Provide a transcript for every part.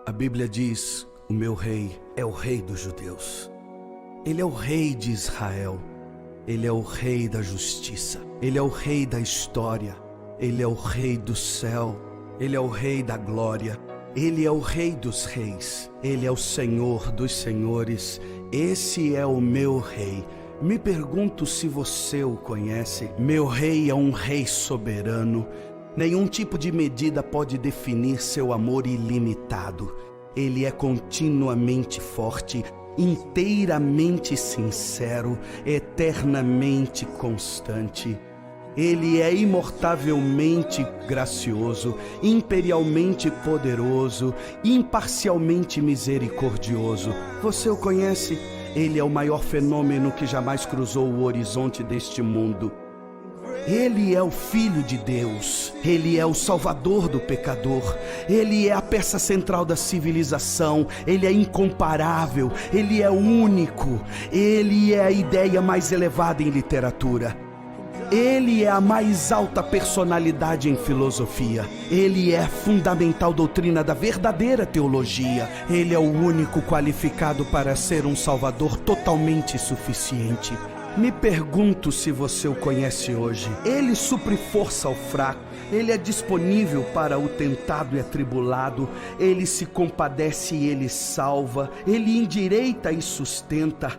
A Bíblia diz: o meu rei é o rei dos judeus. Ele é o rei de Israel. Ele é o rei da justiça. Ele é o rei da história. Ele é o rei do céu. Ele é o rei da glória. Ele é o rei dos reis. Ele é o Senhor dos senhores. Esse é o meu rei. Me pergunto se você o conhece. Meu rei é um rei soberano. Nenhum tipo de medida pode definir seu amor ilimitado. Ele é continuamente forte, inteiramente sincero, eternamente constante. Ele é imortavelmente gracioso, imperialmente poderoso, imparcialmente misericordioso. Você o conhece? Ele é o maior fenômeno que jamais cruzou o horizonte deste mundo. Ele é o Filho de Deus, Ele é o Salvador do pecador, Ele é a peça central da civilização, Ele é incomparável, Ele é único, Ele é a ideia mais elevada em literatura. Ele é a mais alta personalidade em filosofia. Ele é a fundamental doutrina da verdadeira teologia. Ele é o único qualificado para ser um Salvador totalmente suficiente. Me pergunto se você o conhece hoje. Ele supre força ao fraco. Ele é disponível para o tentado e atribulado. Ele se compadece e ele salva. Ele endireita e sustenta.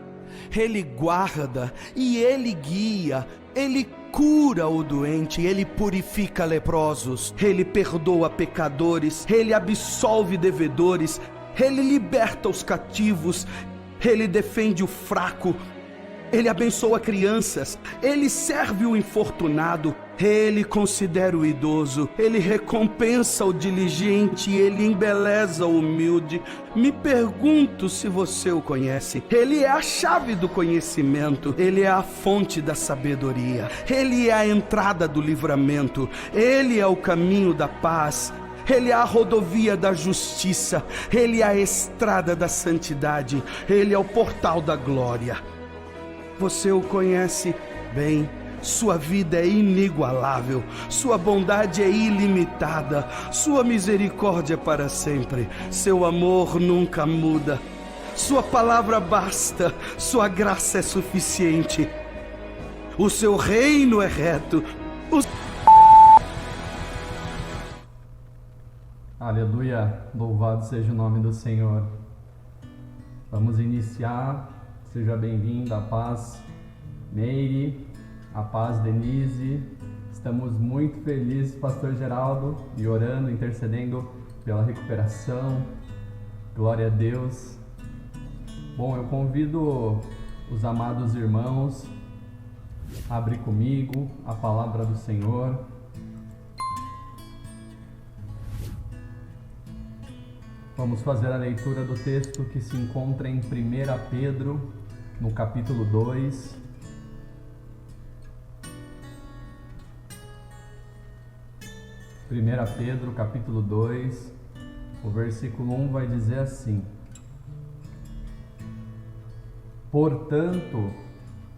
Ele guarda e ele guia. Ele cura o doente, ele purifica leprosos, ele perdoa pecadores, ele absolve devedores, ele liberta os cativos, ele defende o fraco, ele abençoa crianças, ele serve o infortunado, ele considera o idoso, ele recompensa o diligente, ele embeleza o humilde. Me pergunto se você o conhece. Ele é a chave do conhecimento, ele é a fonte da sabedoria, ele é a entrada do livramento, ele é o caminho da paz. Ele é a rodovia da justiça, ele é a estrada da santidade, ele é o portal da glória. Você o conhece bem, sua vida é inigualável, sua bondade é ilimitada, sua misericórdia é para sempre, seu amor nunca muda, sua palavra basta, sua graça é suficiente, o seu reino é reto. Aleluia, louvado seja o nome do Senhor. Vamos iniciar. Seja bem-vinda, a paz, Meire, a paz, Denise. Estamos muito felizes, Pastor Geraldo, e orando, intercedendo pela recuperação. Glória a Deus. Bom, eu convido os amados irmãos a abrir comigo a palavra do Senhor. Vamos fazer a leitura do texto que se encontra em 1 Pedro, no capítulo 2. Pedro, capítulo 2, o versículo 1 vai dizer assim: Portanto,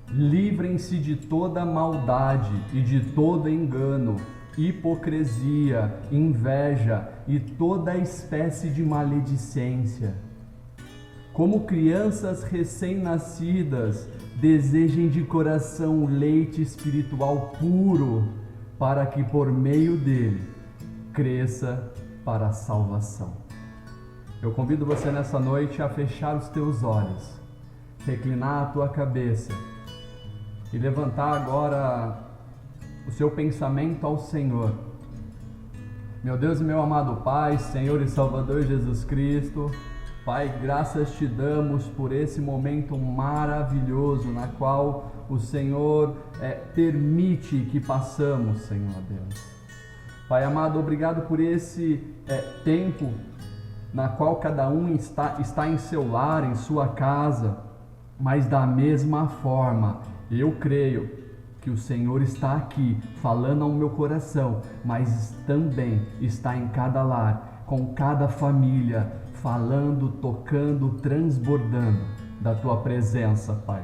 livrem-se de toda maldade e de todo engano, hipocrisia, inveja e toda espécie de maledicência. Como crianças recém-nascidas, desejem de coração o leite espiritual puro, para que por meio dele cresça para a salvação. Eu convido você nessa noite a fechar os teus olhos, reclinar a tua cabeça e levantar agora o seu pensamento ao Senhor. Meu Deus e meu amado Pai, Senhor e Salvador Jesus Cristo, Pai, graças te damos por esse momento maravilhoso na qual o Senhor permite que passamos, Senhor Deus. Pai amado, obrigado por esse tempo na qual cada um está em seu lar, em sua casa, mas da mesma forma, eu creio que o Senhor está aqui falando ao meu coração, mas também está em cada lar, com cada família, falando, tocando, transbordando da tua presença, Pai.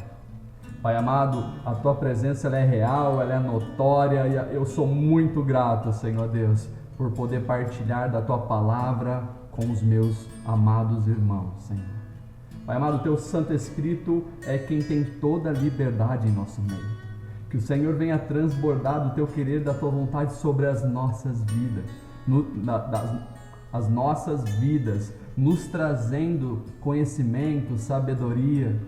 Pai amado, a tua presença ela é real, ela é notória, e eu sou muito grato, Senhor Deus, por poder partilhar da tua palavra com os meus amados irmãos, Senhor. Pai amado, o Teu Santo Espírito é quem tem toda a liberdade em nosso meio. Que o Senhor venha transbordar do Teu querer, da Tua vontade sobre as nossas vidas, as nossas vidas, nos trazendo conhecimento, sabedoria,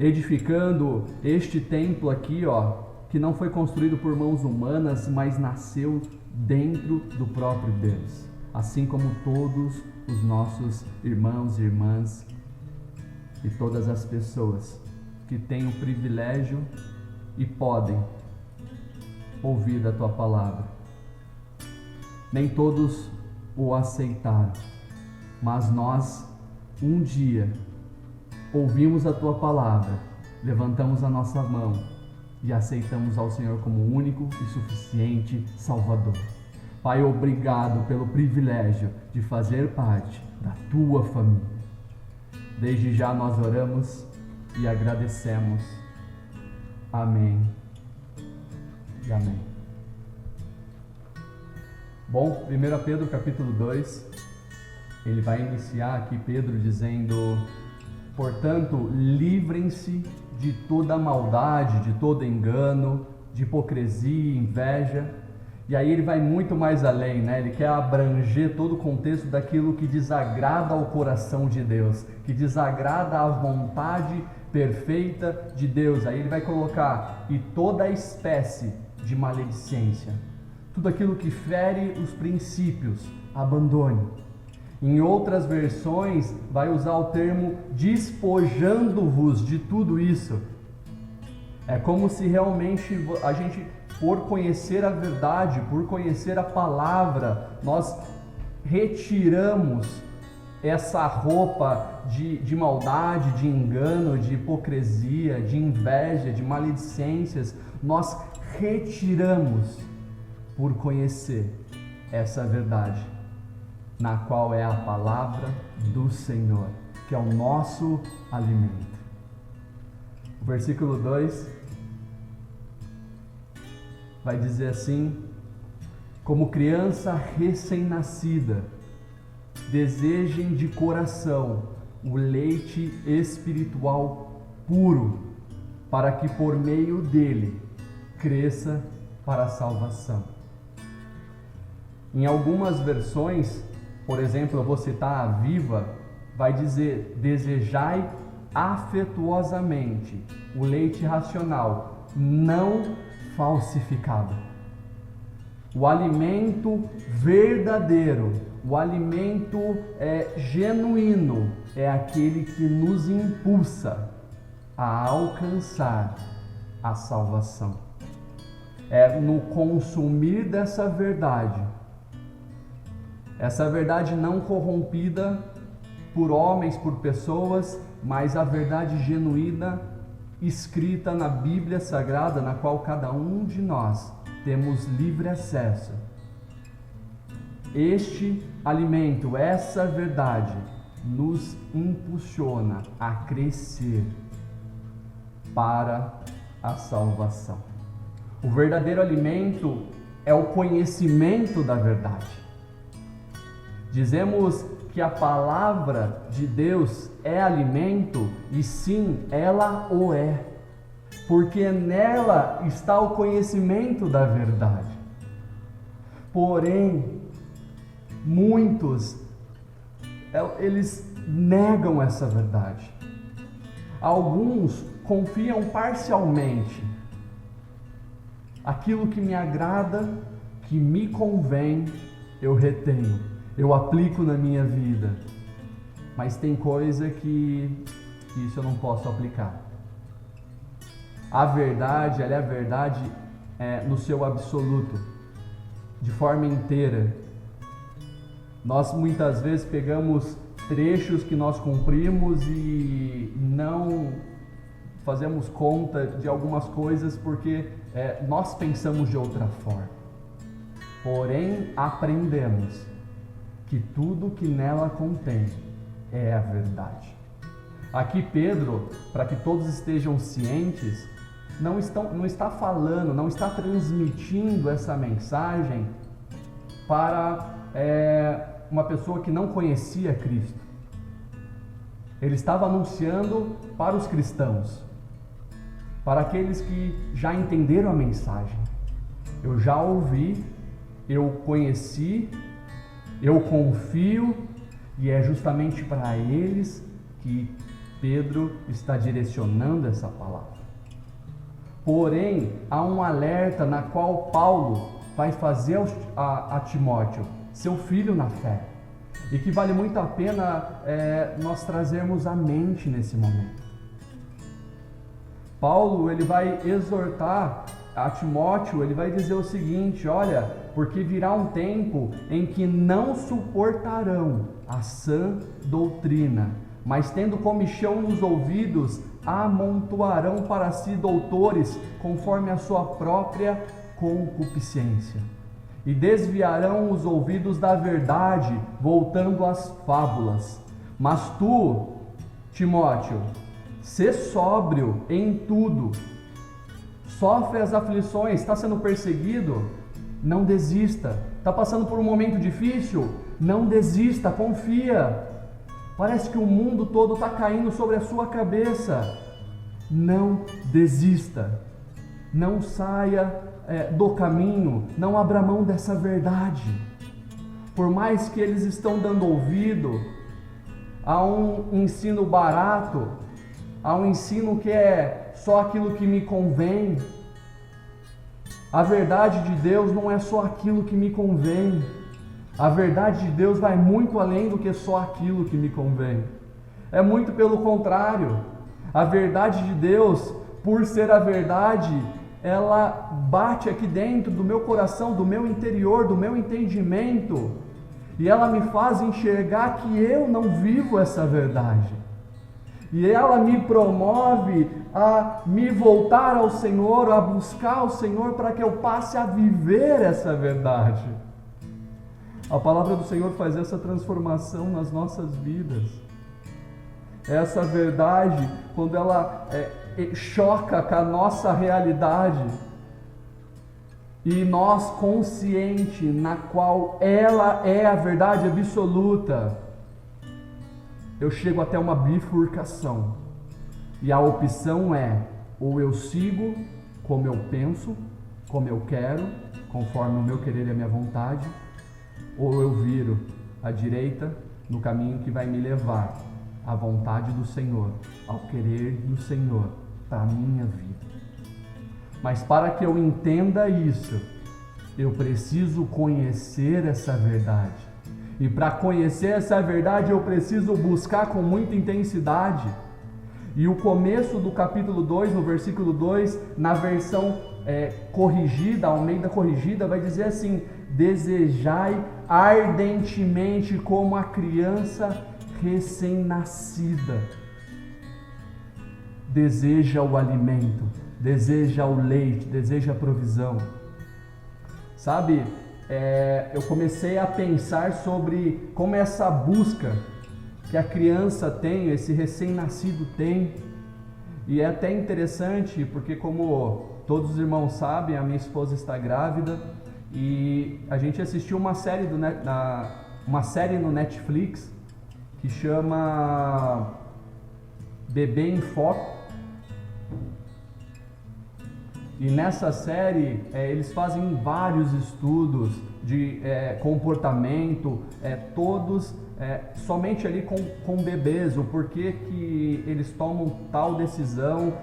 edificando este templo aqui, que não foi construído por mãos humanas, mas nasceu dentro do próprio Deus, assim como todos os nossos irmãos e irmãs e todas as pessoas que têm o privilégio e podem ouvir da Tua palavra. Nem todos o aceitaram, mas nós um dia ouvimos a Tua palavra, levantamos a nossa mão e aceitamos ao Senhor como único e suficiente Salvador. Pai, obrigado pelo privilégio de fazer parte da Tua família. Desde já nós oramos e agradecemos. Amém e amém. Bom, 1 Pedro capítulo 2, ele vai iniciar aqui Pedro dizendo: portanto, livrem-se de toda maldade, de todo engano, de hipocrisia, inveja. E aí ele vai muito mais além, né? Ele quer abranger todo o contexto daquilo que desagrada ao coração de Deus, que desagrada à vontade perfeita de Deus. Aí ele vai colocar: e toda espécie de maledicência, tudo aquilo que fere os princípios, abandone. Em outras versões vai usar o termo despojando-vos de tudo isso. É como se realmente a gente, por conhecer a verdade, por conhecer a palavra, nós retiramos essa roupa de maldade, de engano, de hipocrisia, de inveja, de maledicências. Nós retiramos por conhecer essa verdade, na qual é a palavra do Senhor, que é o nosso alimento. O versículo 2 vai dizer assim: como criança recém-nascida, desejem de coração o leite espiritual puro, para que por meio dele cresça para a salvação. Em algumas versões, por exemplo, eu vou citar a Viva, vai dizer: desejai afetuosamente o leite racional, não falsificado. O alimento verdadeiro, o alimento genuíno, é aquele que nos impulsa a alcançar a salvação. É no consumir dessa verdade, essa verdade não corrompida por homens, por pessoas, mas a verdade genuína escrita na Bíblia Sagrada, na qual cada um de nós temos livre acesso. Este alimento, essa verdade, nos impulsiona a crescer para a salvação. O verdadeiro alimento é o conhecimento da verdade. Dizemos que a palavra de Deus é alimento, e sim, ela o é, porque nela está o conhecimento da verdade. Porém, muitos, eles negam essa verdade. Alguns confiam parcialmente. Aquilo que me agrada, que me convém, eu retenho, eu aplico na minha vida. Mas tem coisa que isso eu não posso aplicar. A verdade, ela é a verdade no seu absoluto, de forma inteira. Nós muitas vezes pegamos trechos que nós cumprimos e não fazemos conta de algumas coisas porque nós pensamos de outra forma. Porém, aprendemos que tudo que nela contém é a verdade. Aqui Pedro, para que todos estejam cientes, não está falando, não está transmitindo essa mensagem para uma pessoa que não conhecia Cristo. Ele estava anunciando para os cristãos, para aqueles que já entenderam a mensagem. Eu já ouvi, eu conheci, eu confio, e é justamente para eles que Pedro está direcionando essa palavra. Porém, há um alerta na qual Paulo vai fazer a Timóteo, seu filho na fé, e que vale muito a pena nós trazermos à mente nesse momento. Paulo, ele vai exortar a Timóteo, ele vai dizer o seguinte: olha, porque virá um tempo em que não suportarão a sã doutrina, mas tendo comichão nos ouvidos, amontoarão para si doutores conforme a sua própria concupiscência, e desviarão os ouvidos da verdade, voltando às fábulas. Mas tu, Timóteo, sê sóbrio em tudo, sofre as aflições, está sendo perseguido, não desista. Está passando por um momento difícil, não desista, confia. Parece que o mundo todo está caindo sobre a sua cabeça. Não desista, não saia do caminho, não abra mão dessa verdade. Por mais que eles estão dando ouvido a um ensino barato, a um ensino que é só aquilo que me convém, a verdade de Deus não é só aquilo que me convém. A verdade de Deus vai muito além do que só aquilo que me convém. É muito pelo contrário. A verdade de Deus, por ser a verdade, ela bate aqui dentro do meu coração, do meu interior, do meu entendimento, e ela me faz enxergar que eu não vivo essa verdade. E ela me promove a me voltar ao Senhor, a buscar o Senhor para que eu passe a viver essa verdade. A palavra do Senhor faz essa transformação nas nossas vidas. Essa verdade, quando ela choca com a nossa realidade, e nós consciente na qual ela é a verdade absoluta, eu chego até uma bifurcação, e a opção é: ou eu sigo como eu penso, como eu quero, conforme o meu querer e a minha vontade, ou eu viro à direita no caminho que vai me levar à vontade do Senhor, ao querer do Senhor para a minha vida. Mas para que eu entenda isso, eu preciso conhecer essa verdade. E para conhecer essa verdade, eu preciso buscar com muita intensidade. E o começo do capítulo 2, no versículo 2, na versão corrigida, Almeida corrigida, vai dizer assim: desejai ardentemente como a criança recém-nascida deseja o alimento, deseja o leite, deseja a provisão. Sabe, eu comecei a pensar sobre como essa busca que a criança tem, esse recém-nascido tem. E é até interessante porque, como todos os irmãos sabem, a minha esposa está grávida, e a gente assistiu uma série no Netflix que chama Bebê em Foco. E nessa série eles fazem vários estudos de comportamento, todos somente ali com bebês, o porquê que eles tomam tal decisão,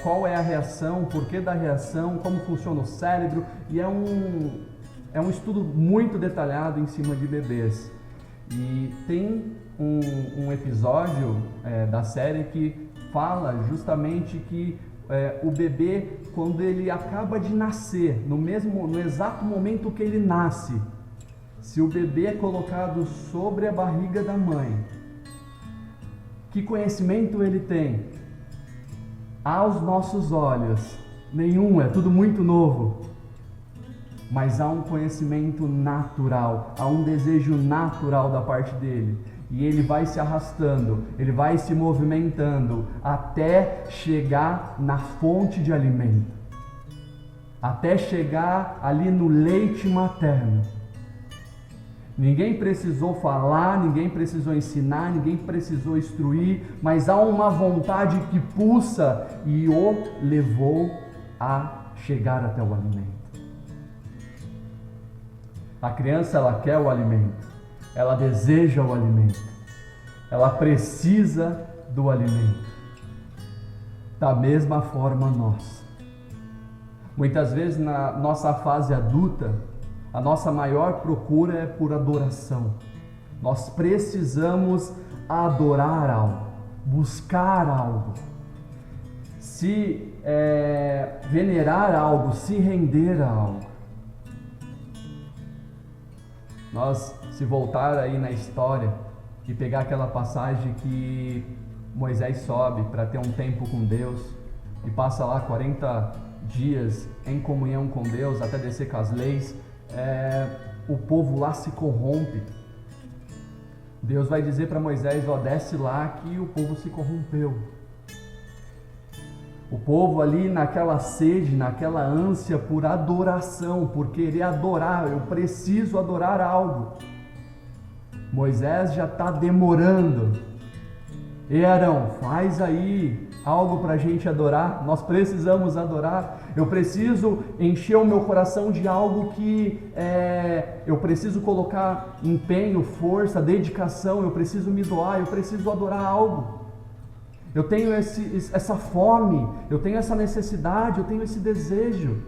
qual é a reação, porquê da reação, como funciona o cérebro, e é um estudo muito detalhado em cima de bebês. E tem um episódio da série que fala justamente que o bebê, quando ele acaba de nascer, no exato momento que ele nasce, se o bebê é colocado sobre a barriga da mãe, que conhecimento ele tem? Aos nossos olhos, nenhum, é tudo muito novo. Mas há um conhecimento natural, há um desejo natural da parte dele. E ele vai se arrastando, ele vai se movimentando até chegar na fonte de alimento, até chegar ali no leite materno. Ninguém precisou falar, ninguém precisou ensinar, ninguém precisou instruir, mas há uma vontade que pulsa e o levou a chegar até o alimento. A criança, ela quer o alimento, ela deseja o alimento, ela precisa do alimento. Da mesma forma nós. Muitas vezes na nossa fase adulta, a nossa maior procura é por adoração. Nós precisamos adorar algo, buscar algo, se venerar algo, se render a algo. Nós, se voltar aí na história e pegar aquela passagem que Moisés sobe para ter um tempo com Deus e passa lá 40 dias em comunhão com Deus até descer com as leis, o povo lá se corrompe. Deus vai dizer para Moisés, desce lá, que o povo se corrompeu. O povo ali naquela sede, naquela ânsia por adoração, por querer adorar, eu preciso adorar algo. Moisés já está demorando. E Arão, faz aí algo para a gente adorar, nós precisamos adorar. Eu preciso encher o meu coração de algo que eu preciso colocar empenho, força, dedicação, eu preciso me doar, eu preciso adorar algo. Eu tenho essa fome, eu tenho essa necessidade, eu tenho esse desejo.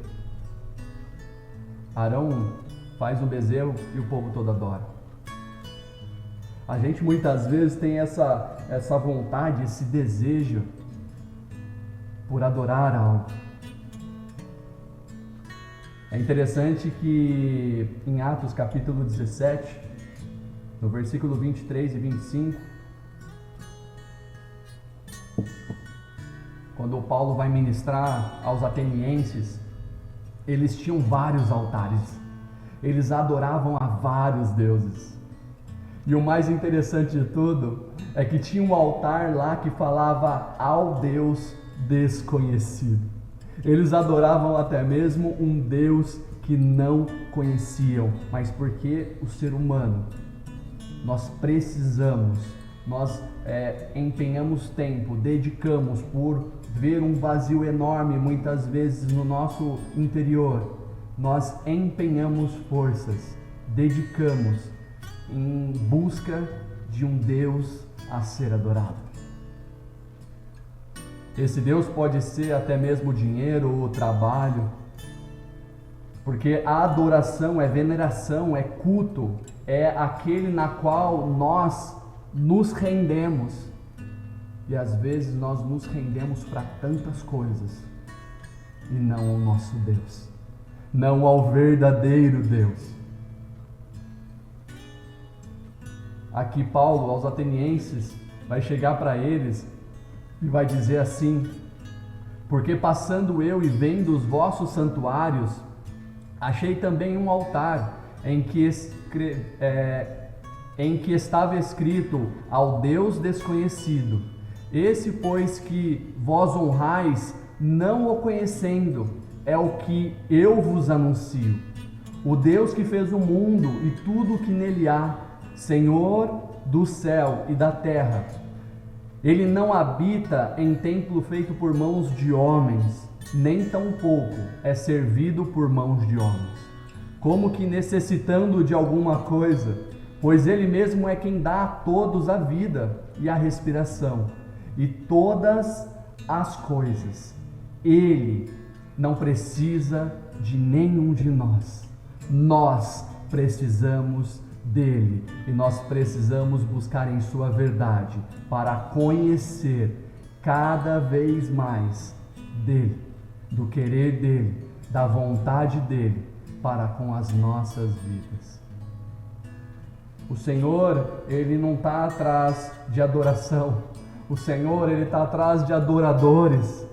Arão faz um bezerro e o povo todo adora. A gente muitas vezes tem essa vontade, esse desejo por adorar algo. É interessante que em Atos capítulo 17, no versículo 23 e 25, quando o Paulo vai ministrar aos atenienses, eles tinham vários altares, eles adoravam a vários deuses. E o mais interessante de tudo é que tinha um altar lá que falava ao Deus desconhecido. Eles adoravam até mesmo um Deus que não conheciam, mas porque o ser humano, nós precisamos, nós empenhamos tempo, dedicamos por ver um vazio enorme muitas vezes no nosso interior, nós empenhamos forças, dedicamos em busca de um Deus a ser adorado. Esse Deus pode ser até mesmo o dinheiro ou o trabalho, porque a adoração é veneração, é culto, é aquele na qual nós nos rendemos. E às vezes nós nos rendemos para tantas coisas e não ao nosso Deus, não ao verdadeiro Deus. Aqui Paulo, aos atenienses, vai chegar para eles e vai dizer assim: porque passando eu e vendo os vossos santuários, achei também um altar em que estava escrito ao Deus desconhecido. Esse, pois, que vós honrais, não o conhecendo, é o que eu vos anuncio. O Deus que fez o mundo e tudo o que nele há, Senhor do céu e da terra. Ele não habita em templo feito por mãos de homens, nem tampouco é servido por mãos de homens, como que necessitando de alguma coisa, pois ele mesmo é quem dá a todos a vida e a respiração, e todas as coisas. Ele não precisa de nenhum de nós. Nós precisamos dele, e nós precisamos buscar em sua verdade para conhecer cada vez mais dele, do querer dele, da vontade dele para com as nossas vidas. O Senhor, ele não está atrás de adoração. O Senhor, ele está atrás de adoradores,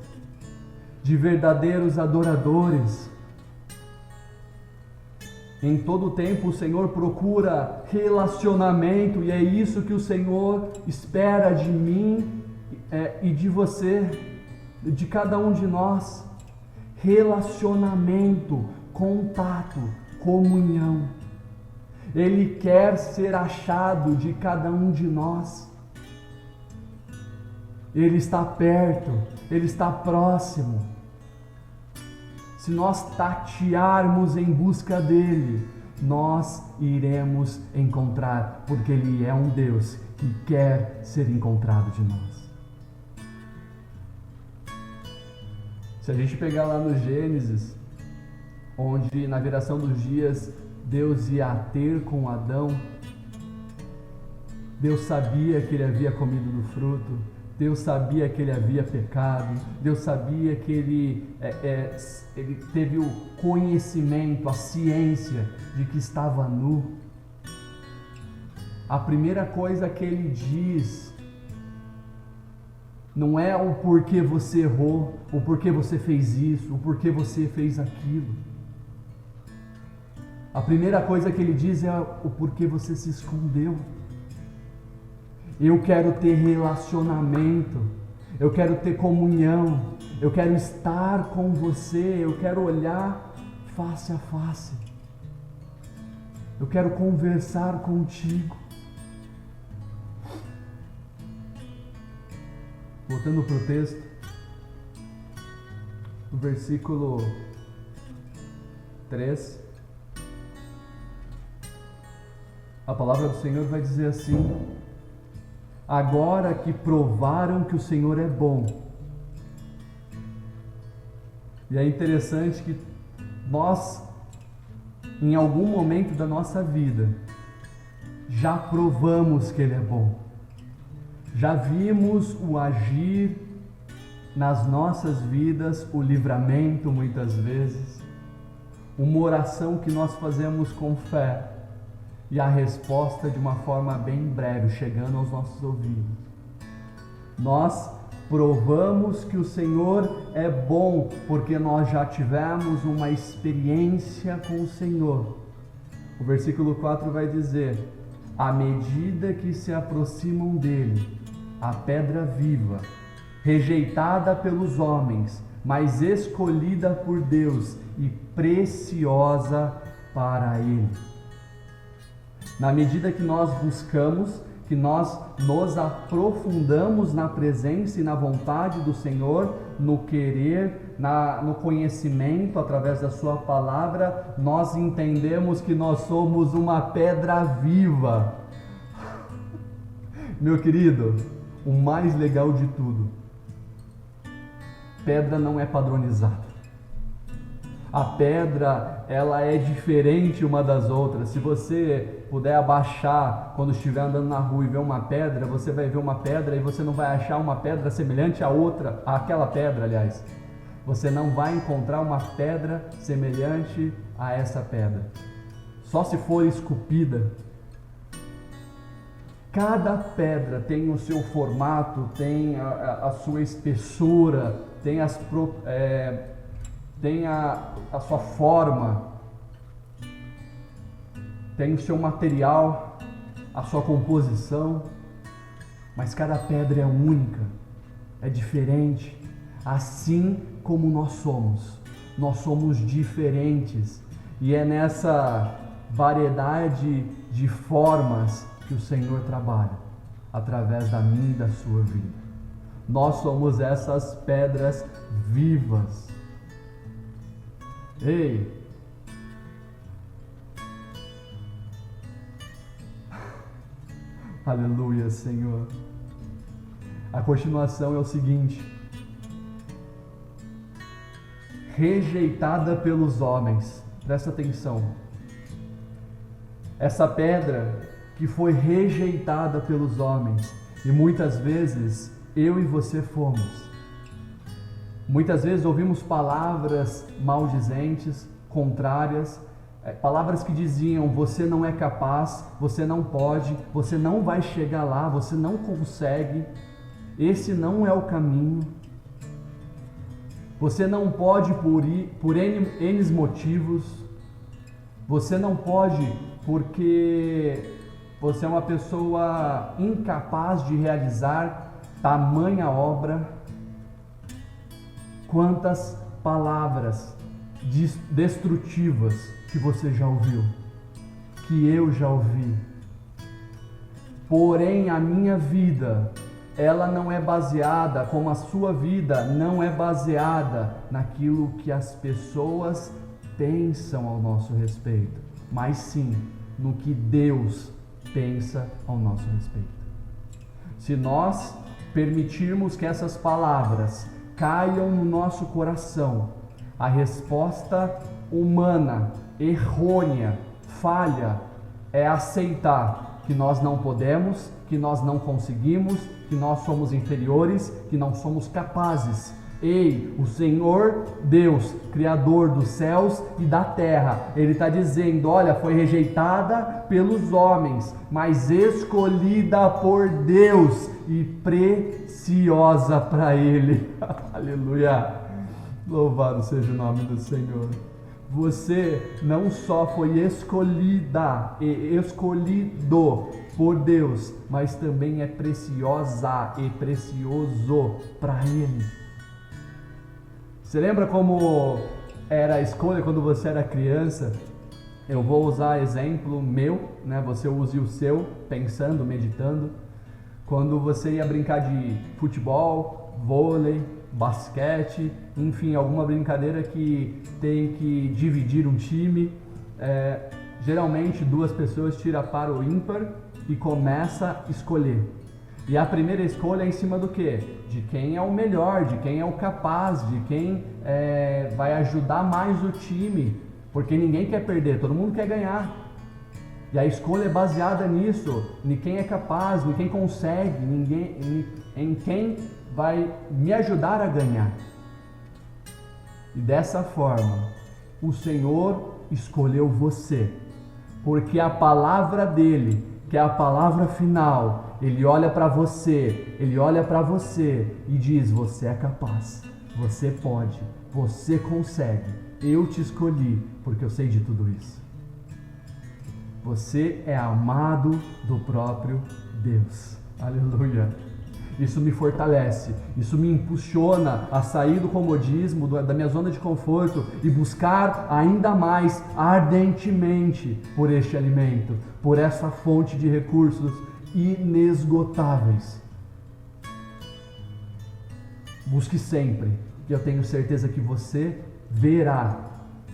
de verdadeiros adoradores. Em todo tempo o Senhor procura relacionamento, e é isso que o Senhor espera de mim e de você, de cada um de nós. Relacionamento, contato, comunhão. Ele quer ser achado de cada um de nós. Ele está perto, Ele está próximo. Se nós tatearmos em busca dEle, nós iremos encontrar, porque Ele é um Deus que quer ser encontrado de nós. Se a gente pegar lá no Gênesis, onde na viração dos dias Deus ia ter com Adão, Deus sabia que ele havia comido do fruto, Deus sabia que ele havia pecado, Deus sabia que ele teve o conhecimento, a ciência de que estava nu. A primeira coisa que ele diz não é o porquê você errou, o porquê você fez isso, o porquê você fez aquilo. A primeira coisa que ele diz é o porquê você se escondeu. Eu quero ter relacionamento, eu quero ter comunhão, eu quero estar com você, eu quero olhar face a face, eu quero conversar contigo. Voltando para o texto, no versículo 3, a palavra do Senhor vai dizer assim: agora que provaram que o Senhor é bom. E é interessante que nós, em algum momento da nossa vida, já provamos que Ele é bom. Já vimos o agir nas nossas vidas, o livramento muitas vezes, uma oração que nós fazemos com fé e a resposta de uma forma bem breve, chegando aos nossos ouvidos. Nós provamos que o Senhor é bom porque nós já tivemos uma experiência com o Senhor. O versículo 4 vai dizer: à medida que se aproximam dele, a pedra viva, rejeitada pelos homens, mas escolhida por Deus e preciosa para Ele. Na medida que nós buscamos, que nós nos aprofundamos na presença e na vontade do Senhor, no querer, no conhecimento através da Sua palavra, nós entendemos que nós somos uma pedra viva. Meu querido, o mais legal de tudo, pedra não é padronizada. A pedra, ela é diferente uma das outras. Se você puder abaixar quando estiver andando na rua e ver uma pedra, você vai ver uma pedra e você não vai achar uma pedra semelhante à outra, àquela pedra, aliás. Você não vai encontrar uma pedra semelhante a essa pedra. Só se for esculpida. Cada pedra tem o seu formato, tem a sua espessura, tem a sua forma, tem o seu material, a sua composição, mas cada pedra é única, é diferente, assim como nós somos diferentes, e é nessa variedade de formas que o Senhor trabalha, através da minha e da sua vida. Nós somos essas pedras vivas. Ei! Aleluia, Senhor. A continuação é o seguinte: rejeitada pelos homens. Presta atenção. Essa pedra que foi rejeitada pelos homens, e muitas vezes eu e você fomos. Muitas vezes ouvimos palavras maldizentes, contrárias, palavras que diziam: você não é capaz, você não pode, você não vai chegar lá, você não consegue, esse não é o caminho, você não pode por N motivos, você não pode porque você é uma pessoa incapaz de realizar tamanha obra. Quantas palavras destrutivas que você já ouviu, que eu já ouvi. Porém, a minha vida, ela não é baseada, como a sua vida não é baseada naquilo que as pessoas pensam ao nosso respeito, mas sim no que Deus pensa ao nosso respeito. Se nós permitirmos que essas palavras caiam no nosso coração, a resposta humana, errônea, falha, é aceitar que nós não podemos, que nós não conseguimos, que nós somos inferiores, que não somos capazes. Ei, o Senhor Deus, Criador dos céus e da terra, Ele está dizendo, olha, foi rejeitada pelos homens, mas escolhida por Deus e preciosa para Ele. Aleluia! Louvado seja o nome do Senhor. Você não só foi escolhida e escolhido por Deus, mas também é preciosa e precioso para Ele. Você lembra como era a escolha quando você era criança? Eu vou usar exemplo meu, né? Você use o seu, pensando, meditando. Quando você ia brincar de futebol, vôlei, basquete, enfim, alguma brincadeira que tem que dividir um time, geralmente duas pessoas tiram para o ímpar e começa a escolher. E a primeira escolha é em cima do quê? De quem é o melhor, de quem é o capaz, de quem vai ajudar mais o time, porque ninguém quer perder, todo mundo quer ganhar. E a escolha é baseada nisso, em quem é capaz, em quem consegue, em quem vai me ajudar a ganhar. E dessa forma, o Senhor escolheu você, porque a palavra dele, que é a palavra final, Ele olha para você, e diz, você é capaz, você pode, você consegue, eu te escolhi, porque eu sei de tudo isso. Você é amado do próprio Deus. Aleluia. Isso me fortalece, isso me impulsiona a sair do comodismo, da minha zona de conforto e buscar ainda mais ardentemente por este alimento, por essa fonte de recursos inesgotáveis. Busque sempre, que eu tenho certeza que você verá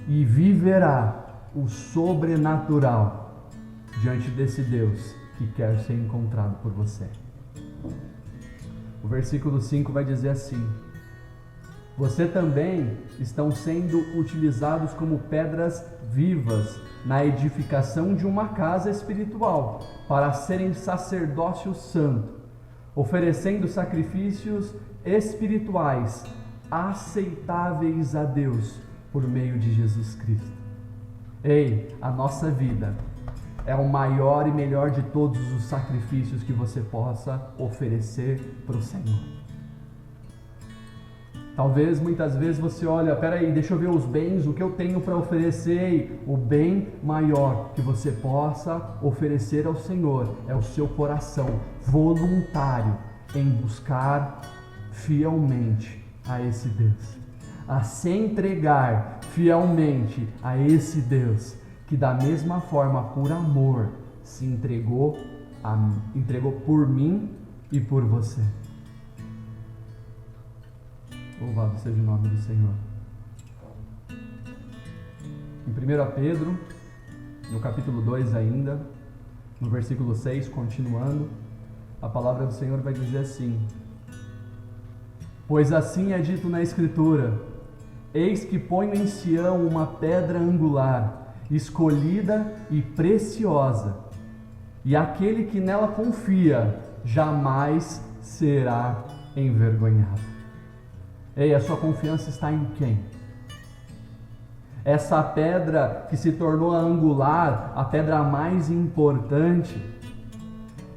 e viverá o sobrenatural diante desse Deus que quer ser encontrado por você. O versículo 5 vai dizer assim: você também estão sendo utilizados como pedras vivas na edificação de uma casa espiritual, para serem sacerdócio santo, oferecendo sacrifícios espirituais aceitáveis a Deus por meio de Jesus Cristo. Ei, a nossa vida é o maior e melhor de todos os sacrifícios que você possa oferecer para o Senhor. Talvez muitas vezes você olha, peraí, deixa eu ver os bens, o que eu tenho para oferecer. O bem maior que você possa oferecer ao Senhor é o seu coração voluntário em buscar fielmente a esse Deus, a se entregar fielmente a esse Deus, que da mesma forma, por amor, se entregou por mim e por você. Louvado seja o nome do Senhor. Em 1 Pedro, no capítulo 2 ainda, no versículo 6, continuando, a palavra do Senhor vai dizer assim: pois assim é dito na Escritura, eis que ponho em Sião uma pedra angular, escolhida e preciosa, e aquele que nela confia jamais será envergonhado. Ei, a sua confiança está em quem? Essa pedra que se tornou a angular, a pedra mais importante,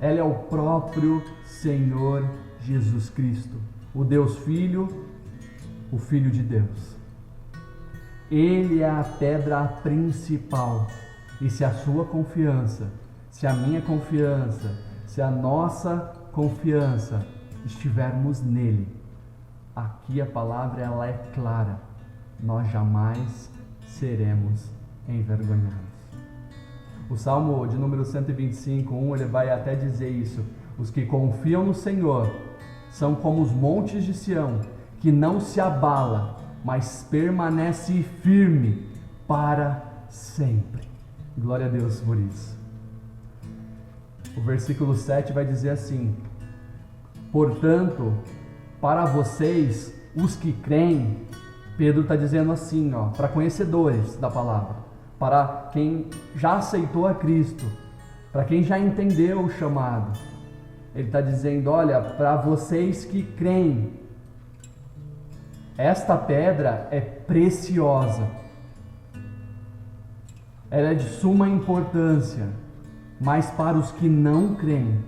ela é o próprio Senhor Jesus Cristo, o Deus Filho, o Filho de Deus. Ele é a pedra principal. E se a sua confiança, se a minha confiança, se a nossa confiança estivermos nele, aqui a palavra ela é clara, nós jamais seremos envergonhados. O Salmo de número 125, 1, ele vai até dizer isso. Os que confiam no Senhor são como os montes de Sião, que não se abala, mas permanece firme para sempre. Glória a Deus por isso. O versículo 7 vai dizer assim: portanto, para vocês, os que creem, Pedro está dizendo assim, para conhecedores da palavra, para quem já aceitou a Cristo, para quem já entendeu o chamado. Ele está dizendo, olha, para vocês que creem, esta pedra é preciosa, ela é de suma importância, mas para os que não creem,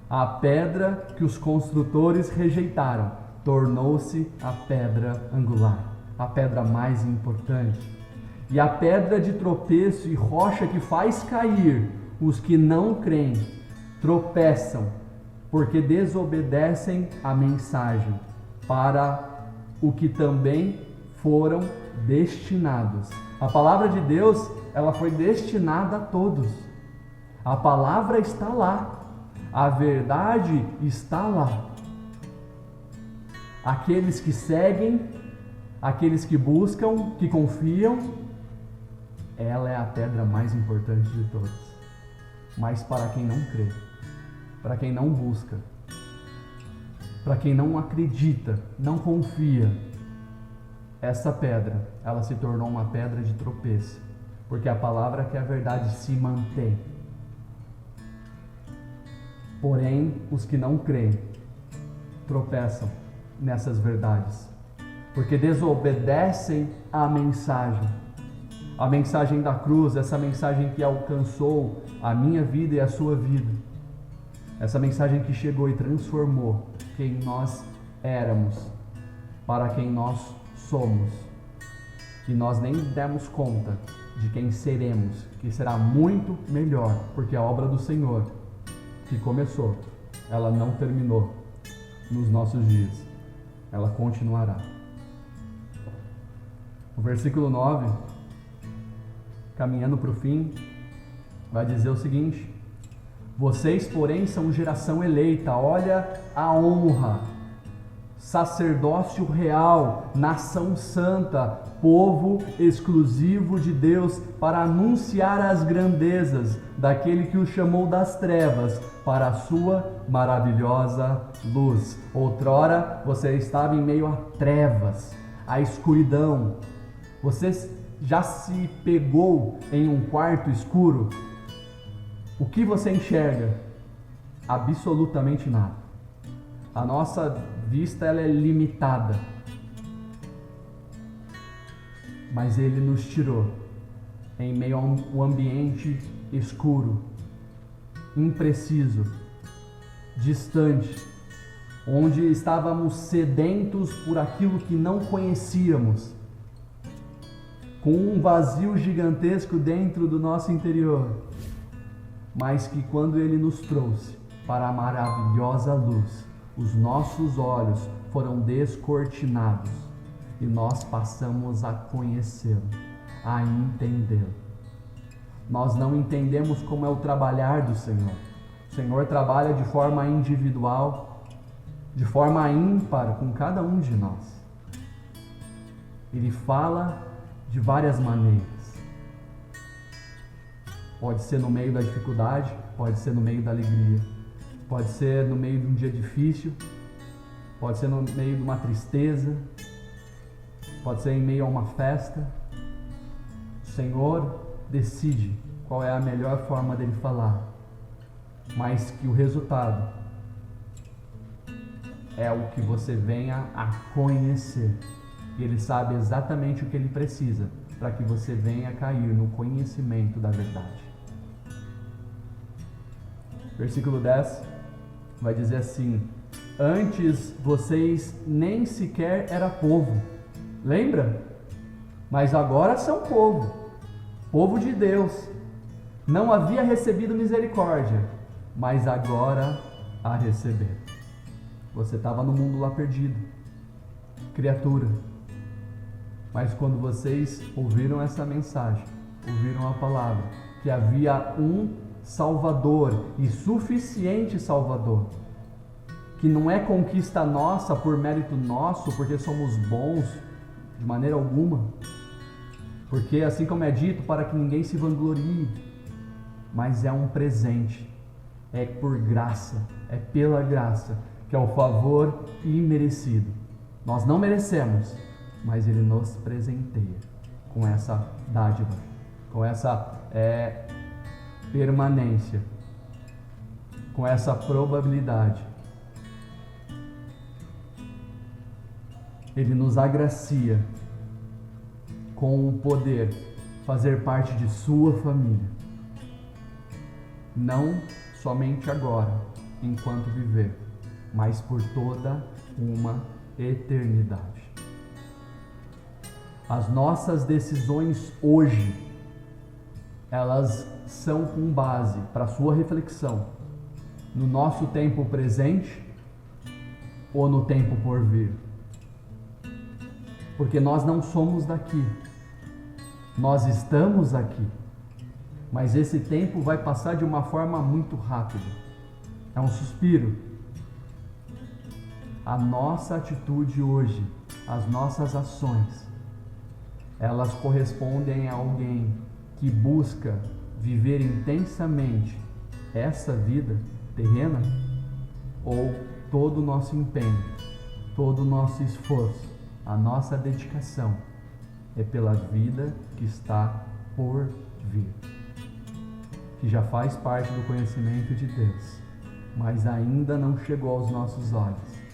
a pedra que os construtores rejeitaram tornou-se a pedra angular, a pedra mais importante. E a pedra de tropeço e rocha que faz cair os que não creem tropeçam, porque desobedecem a mensagem para o que também foram destinados. A palavra de Deus, ela foi destinada a todos. A palavra está lá. A verdade está lá. Aqueles que seguem, aqueles que buscam, que confiam, ela é a pedra mais importante de todas. Mas para quem não crê, para quem não busca, para quem não acredita, não confia, essa pedra, ela se tornou uma pedra de tropeço, porque a palavra que é a verdade se mantém. Porém, os que não creem tropeçam nessas verdades, porque desobedecem à mensagem. A mensagem da cruz, essa mensagem que alcançou a minha vida e a sua vida. Essa mensagem que chegou e transformou quem nós éramos para quem nós somos. Que nós nem demos conta de quem seremos, que será muito melhor, porque a obra do Senhor que começou, ela não terminou nos nossos dias, ela continuará. O versículo 9, caminhando para o fim, vai dizer o seguinte: vocês, porém, são geração eleita, olha a honra, sacerdócio real, nação santa, povo exclusivo de Deus, para anunciar as grandezas daquele que o chamou das trevas para a sua maravilhosa luz. Outrora você estava em meio a trevas, a escuridão. Você já se pegou em um quarto escuro? O que você enxerga? Absolutamente nada. A nossa vista, ela é limitada. Mas Ele nos tirou em meio a um ambiente escuro, impreciso, distante, onde estávamos sedentos por aquilo que não conhecíamos, com um vazio gigantesco dentro do nosso interior, mas que quando Ele nos trouxe para a maravilhosa luz, os nossos olhos foram descortinados e nós passamos a conhecê-lo, a entendê-lo. Nós não entendemos como é o trabalhar do Senhor. O Senhor trabalha de forma individual, de forma ímpar com cada um de nós. Ele fala de várias maneiras. Pode ser no meio da dificuldade, pode ser no meio da alegria, pode ser no meio de um dia difícil, pode ser no meio de uma tristeza, pode ser em meio a uma festa. O Senhor decide qual é a melhor forma dele falar, mas que o resultado é o que você venha a conhecer. E Ele sabe exatamente o que Ele precisa para que você venha a cair no conhecimento da verdade. Versículo 10 vai dizer assim: antes vocês nem sequer era povo, lembra? Mas agora são povo, povo de Deus. Não havia recebido misericórdia, mas agora a receber. Você estava no mundo lá perdido, criatura. Mas quando vocês ouviram essa mensagem, ouviram a palavra, que havia um Salvador e suficiente Salvador, que não é conquista nossa por mérito nosso, porque somos bons de maneira alguma, porque assim como é dito, para que ninguém se vanglorie, mas é um presente, é por graça, é pela graça, que é o favor imerecido. Nós não merecemos, mas Ele nos presenteia com essa dádiva, com essa permanência, com essa probabilidade. Ele nos agracia com o poder fazer parte de sua família, não somente agora, enquanto viver, mas por toda uma eternidade. As nossas decisões hoje, elas são com base, para sua reflexão, no nosso tempo presente ou no tempo por vir. Porque nós não somos daqui, nós estamos aqui, mas esse tempo vai passar de uma forma muito rápida, é um suspiro. A nossa atitude hoje, as nossas ações, elas correspondem a alguém que busca viver intensamente essa vida terrena, ou todo o nosso empenho, todo o nosso esforço, a nossa dedicação é pela vida que está por vir, que já faz parte do conhecimento de Deus, mas ainda não chegou aos nossos olhos.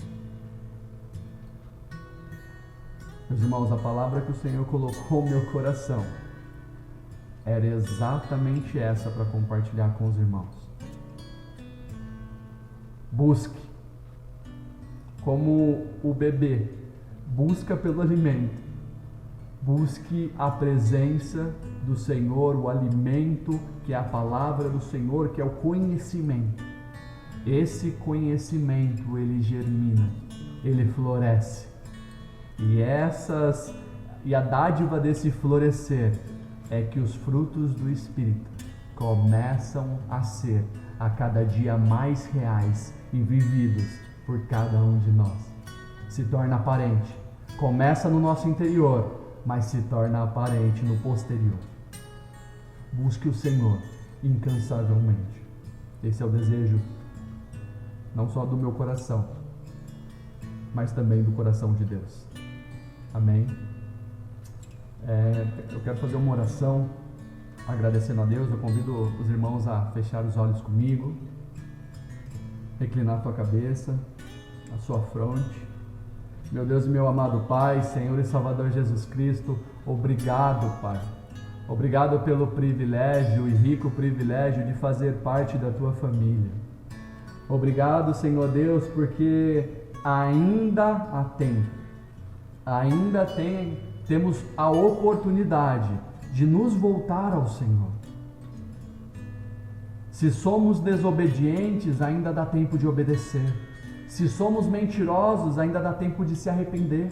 Meus irmãos, a palavra que o Senhor colocou no meu coração era exatamente essa para compartilhar com os irmãos. Busque, como o bebê busca pelo alimento, busque a presença do Senhor, o alimento que é a palavra do Senhor, que é o conhecimento. Esse conhecimento, ele germina, ele floresce. E a dádiva desse florescer é que os frutos do Espírito começam a ser a cada dia mais reais e vividos por cada um de nós. Se torna aparente. Começa no nosso interior, mas se torna aparente no posterior. Busque o Senhor incansavelmente. Esse é o desejo não só do meu coração, mas também do coração de Deus. Amém? Eu quero fazer uma oração agradecendo a Deus. Eu convido os irmãos a fechar os olhos comigo, reclinar a tua cabeça, a sua fronte. Meu Deus e meu amado Pai, Senhor e Salvador Jesus Cristo, obrigado, Pai. Obrigado pelo privilégio e rico privilégio de fazer parte da tua família. Obrigado, Senhor Deus, porque ainda há tempo, temos a oportunidade de nos voltar ao Senhor. Se somos desobedientes, ainda dá tempo de obedecer. Se somos mentirosos, ainda dá tempo de se arrepender.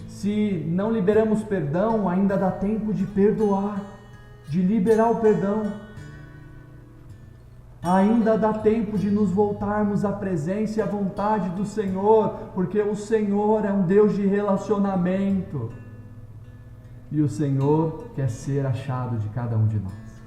Se não liberamos perdão, ainda dá tempo de perdoar, de liberar o perdão. Ainda dá tempo de nos voltarmos à presença e à vontade do Senhor, porque o Senhor é um Deus de relacionamento. E o Senhor quer ser achado de cada um de nós.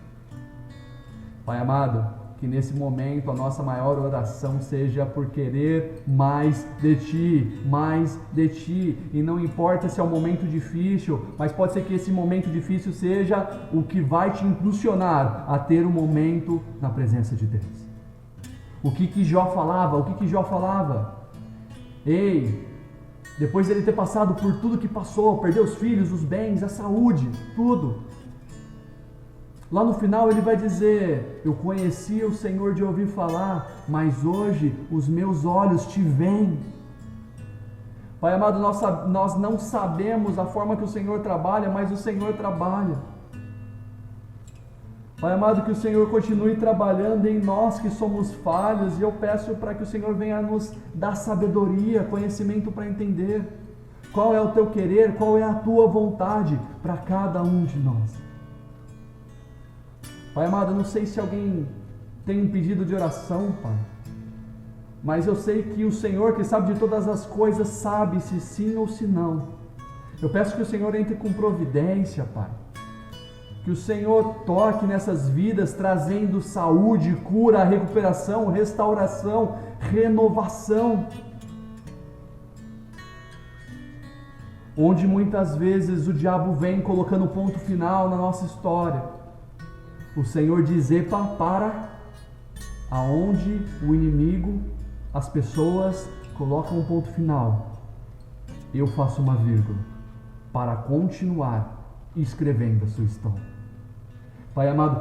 Pai amado, que nesse momento a nossa maior oração seja por querer mais de Ti, mais de Ti. E não importa se é um momento difícil, mas pode ser que esse momento difícil seja o que vai te impulsionar a ter um momento na presença de Deus. O que Jó falava? Ei, depois dele ter passado por tudo que passou, perdeu os filhos, os bens, a saúde, tudo. Lá no final ele vai dizer: eu conhecia o Senhor de ouvir falar, mas hoje os meus olhos te veem. Pai amado, nós não sabemos a forma que o Senhor trabalha, mas o Senhor trabalha. Pai amado, que o Senhor continue trabalhando em nós que somos falhos, e eu peço para que o Senhor venha nos dar sabedoria, conhecimento para entender qual é o Teu querer, qual é a Tua vontade para cada um de nós. Pai amado, eu não sei se alguém tem um pedido de oração, Pai, mas eu sei que o Senhor, que sabe de todas as coisas, sabe se sim ou se não. Eu peço que o Senhor entre com providência, Pai. Que o Senhor toque nessas vidas, trazendo saúde, cura, recuperação, restauração, renovação. Onde muitas vezes o diabo vem colocando ponto final na nossa história. O Senhor diz: epa, para. Aonde o inimigo, as pessoas colocam um ponto final, eu faço uma vírgula para continuar escrevendo a sua história. Pai amado,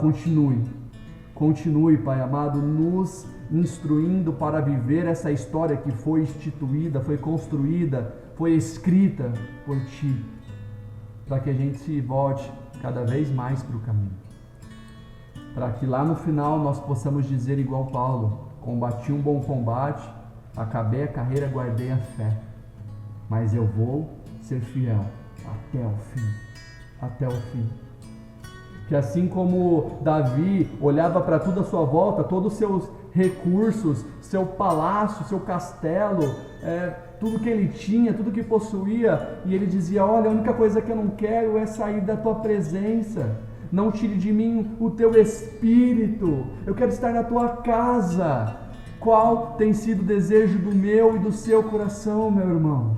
continue, Pai amado, nos instruindo para viver essa história que foi instituída, foi construída, foi escrita por Ti, para que a gente se volte cada vez mais para o caminho, para que lá no final nós possamos dizer igual Paulo: combati um bom combate, acabei a carreira, guardei a fé, mas eu vou ser fiel até o fim, até o fim. Que assim como Davi olhava para tudo à sua volta, todos os seus recursos, seu palácio, seu castelo, tudo que ele tinha, tudo que possuía, e ele dizia: olha, a única coisa que eu não quero é sair da tua presença, não tire de mim o teu espírito, eu quero estar na tua casa. Qual tem sido o desejo do meu e do seu coração, meu irmão?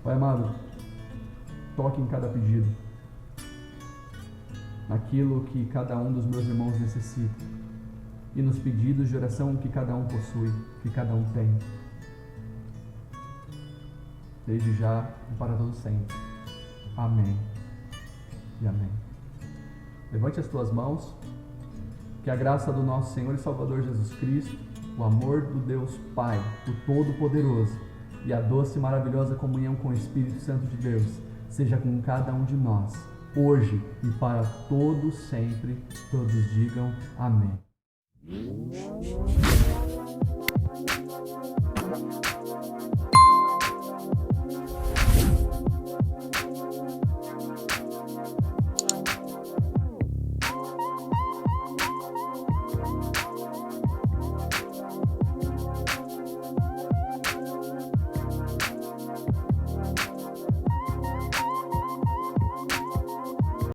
Pai amado, toque em cada pedido, naquilo que cada um dos meus irmãos necessita, e nos pedidos de oração que cada um possui, que cada um tem. Desde já e para todo sempre. Amém e amém. Levante as tuas mãos, que a graça do nosso Senhor e Salvador Jesus Cristo, o amor do Deus Pai, o Todo-Poderoso, e a doce e maravilhosa comunhão com o Espírito Santo de Deus seja com cada um de nós, hoje e para todos sempre. Todos digam amém.